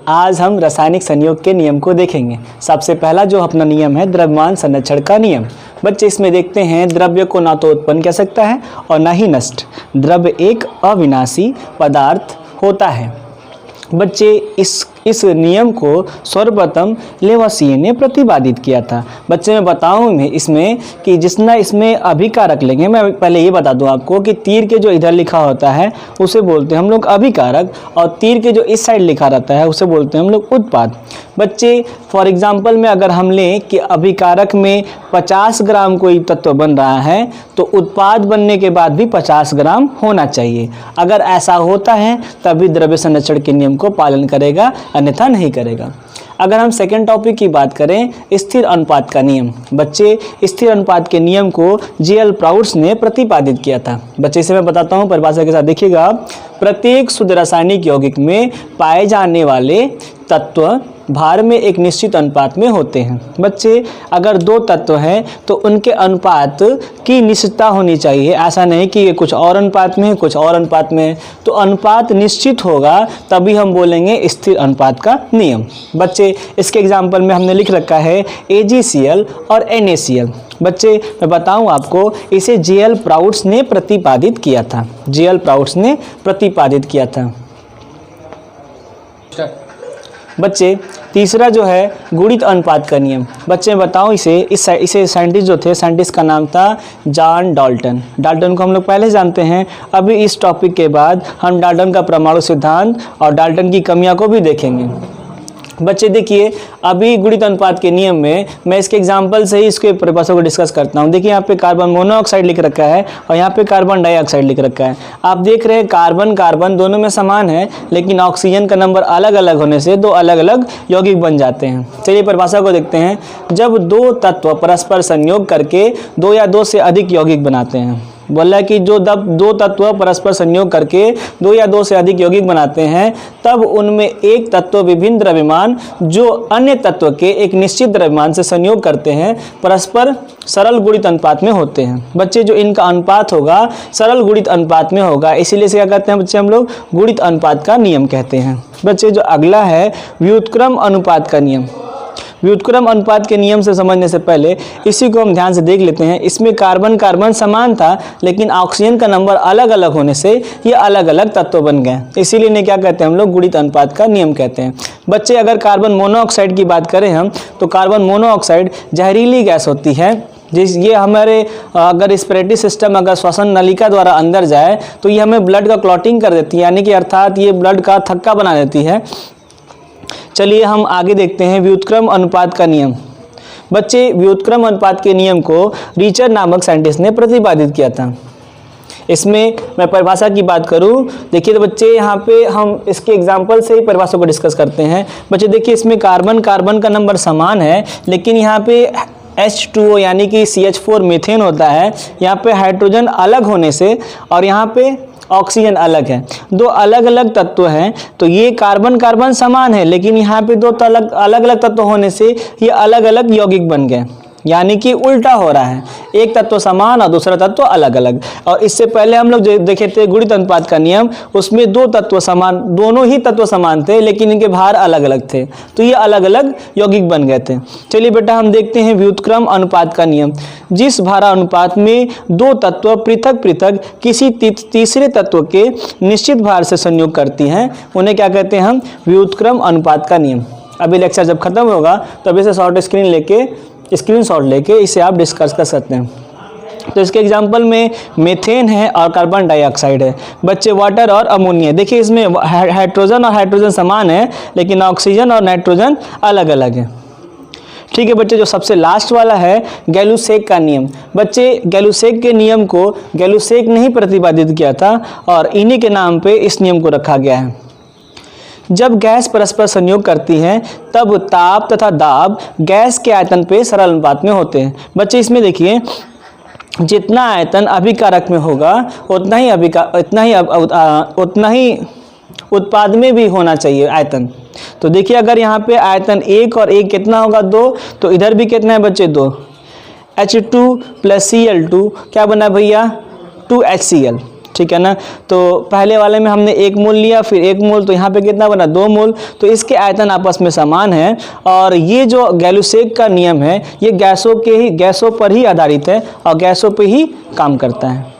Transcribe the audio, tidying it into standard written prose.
आज हम रासायनिक संयोग के नियम को देखेंगे। सबसे पहला जो अपना नियम है द्रव्यमान संरक्षण का नियम। बच्चे इसमें देखते हैं द्रव्य को ना तो उत्पन्न कर सकता है और ना ही नष्ट। द्रव्य एक अविनाशी पदार्थ होता है। बच्चे इस नियम को सर्वप्रथम लेवसिए ने प्रतिपादित किया था। बच्चे मैं बताऊं मैं इसमें कि जितना इसमें अभिकारक लेंगे, मैं पहले ये बता दूं आपको कि तीर के जो इधर लिखा होता है उसे बोलते हैं हम लोग अभिकारक, और तीर के जो इस साइड लिखा रहता है उसे बोलते हैं हम लोग उत्पाद। बच्चे फॉर एग्जाम्पल में अगर हम लें कि अभिकारक में 50 ग्राम कोई तत्व बन रहा है तो उत्पाद बनने के बाद भी 50 ग्राम होना चाहिए। अगर ऐसा होता है तभी द्रव्य संरक्षण के नियम को पालन करेगा, अन्यथा नहीं करेगा। अगर हम सेकेंड टॉपिक की बात करें स्थिर अनुपात का नियम। बच्चे स्थिर अनुपात के नियम को J.L. प्राउड्स ने प्रतिपादित किया था। बच्चे इसे मैं बताता हूँ परिभाषा के साथ, देखिएगा। प्रत्येक शुद्ध रासायनिक यौगिक में पाए जाने वाले तत्व भार में एक निश्चित अनुपात में होते हैं। बच्चे अगर दो तत्व हैं तो उनके अनुपात की निश्चितता होनी चाहिए। ऐसा नहीं कि ये कुछ और अनुपात में है कुछ और अनुपात में है, तो अनुपात निश्चित होगा तभी हम बोलेंगे स्थिर अनुपात का नियम। बच्चे इसके एग्जाम्पल में हमने लिख रखा है AgCl और NaCl। बच्चे मैं बताऊं आपको, इसे J.L. प्राउड्स ने प्रतिपादित किया था। J.L. प्राउड्स ने प्रतिपादित किया था। बच्चे तीसरा जो है गुणित अनुपात का नियम। बच्चे बताऊं इसे साइंटिस्ट जो थे, साइंटिस्ट का नाम था जॉन डाल्टन। डाल्टन को हम लोग पहले जानते हैं। अभी इस टॉपिक के बाद हम डाल्टन का परमाणु सिद्धांत और डाल्टन की कमियां को भी देखेंगे। बच्चे देखिए, अभी गुणित अनुपात के नियम में मैं इसके एग्जाम्पल से ही इसके परिभाषा को डिस्कस करता हूँ। देखिए यहाँ पे कार्बन मोनोऑक्साइड लिख रखा है और यहाँ पे कार्बन डाइऑक्साइड लिख रखा है। आप देख रहे हैं कार्बन कार्बन दोनों में समान है, लेकिन ऑक्सीजन का नंबर अलग अलग होने से दो अलग अलग यौगिक बन जाते हैं। चलिए परिभाषा को देखते हैं। जब दो तत्व परस्पर संयोग करके दो या दो से अधिक यौगिक बनाते हैं, बोला कि जो दो तत्व परस्पर संयोग करके दो या दो से अधिक यौगिक बनाते हैं, तब उनमें एक तत्व विभिन्न द्रव्यमान जो अन्य तत्व के एक निश्चित द्रव्यमान से संयोग करते हैं परस्पर सरल गुणित अनुपात में होते हैं। बच्चे जो इनका अनुपात होगा सरल गुणित अनुपात में होगा, इसीलिए से क्या कहते हैं बच्चे हम लोग गुणित अनुपात का नियम कहते हैं। बच्चे जो अगला है व्युत्क्रम अनुपात का नियम। व्युत्क्रम अनुपात के नियम से समझने से पहले इसी को हम ध्यान से देख लेते हैं। इसमें कार्बन कार्बन समान था, लेकिन ऑक्सीजन का नंबर अलग अलग होने से ये अलग अलग तत्व बन गए, इसीलिए इन्हें क्या कहते हैं हम लोग गुणित अनुपात का नियम कहते हैं। बच्चे अगर कार्बन मोनोऑक्साइड की बात करें हम, तो कार्बन मोनोऑक्साइड जहरीली गैस होती है। ये हमारे अगर रेस्पिरेटरी सिस्टम अगर श्वसन नलिका द्वारा अंदर जाए तो ये हमें ब्लड का क्लॉटिंग कर देती है, यानी कि अर्थात ये ब्लड का थक्का बना देती है। चलिए हम आगे देखते हैं व्युत्क्रम अनुपात का नियम। बच्चे व्युत्क्रम अनुपात के नियम को रिचर नामक साइंटिस्ट ने प्रतिपादित किया था। इसमें मैं परिभाषा की बात करूं, देखिए तो बच्चे यहाँ पे हम इसके एग्जाम्पल से ही परिभाषा को डिस्कस करते हैं। बच्चे देखिए इसमें कार्बन कार्बन का नंबर समान है, लेकिन यहाँ पे H2O यानी कि CH4 मीथेन होता है। यहाँ पे हाइड्रोजन अलग होने से और यहाँ पे ऑक्सीजन अलग है, दो अलग अलग तत्व हैं। तो ये कार्बन कार्बन समान है, लेकिन यहाँ पे दो अलग अलग तत्व होने से ये अलग अलग यौगिक बन गए, यानी कि उल्टा हो रहा है, एक तत्व समान और दूसरा तत्व अलग अलग। और इससे पहले हम लोग जो देखे थे गुणित अनुपात का नियम, उसमें दो तत्व समान, दोनों ही तत्व समान थे, लेकिन इनके भार अलग अलग थे, तो ये अलग अलग यौगिक बन गए थे। चलिए बेटा हम देखते हैं व्युत्क्रम अनुपात का नियम। जिस भारा अनुपात में दो तत्व पृथक पृथक किसी तीसरे तत्व के निश्चित भार से संयोग करती हैं, उन्हें क्या कहते हैं हम व्युत्क्रम अनुपात का नियम। अभी लेक्चर जब खत्म होगा तब इसे स्क्रीनशॉट लेके इसे आप डिस्कस कर सकते हैं। तो इसके एग्जांपल में मीथेन है और कार्बन डाइऑक्साइड है। बच्चे वाटर और अमोनिया, देखिए इसमें हाइड्रोजन और हाइड्रोजन समान है, लेकिन ऑक्सीजन और नाइट्रोजन अलग अलग है। ठीक है बच्चे, जो सबसे लास्ट वाला है गैलुसेक का नियम। बच्चे गैलुसेक के नियम को गैलुसेक ने ही प्रतिपादित किया था और इन्हीं के नाम पे इस नियम को रखा गया है। जब गैस परस्पर संयोग करती हैं तब ताप तथा दाब गैस के आयतन पे सरल अनुपात में होते हैं। बच्चे इसमें देखिए जितना आयतन अभिकारक में होगा उतना ही उत्पाद में भी होना चाहिए आयतन। तो देखिए अगर यहाँ पे आयतन 1 और 1 कितना होगा 2, तो इधर भी कितना है बच्चे 2। H2 + Cl2 क्या बना भैया 2HCl। ठीक है ना। तो पहले वाले में हमने 1 मोल लिया, फिर 1 मोल, तो यहाँ पे कितना बना 2 मोल। तो इसके आयतन आपस में समान है और ये जो गैलुसेक का नियम है ये गैसों पर ही आधारित है और गैसों पे ही काम करता है।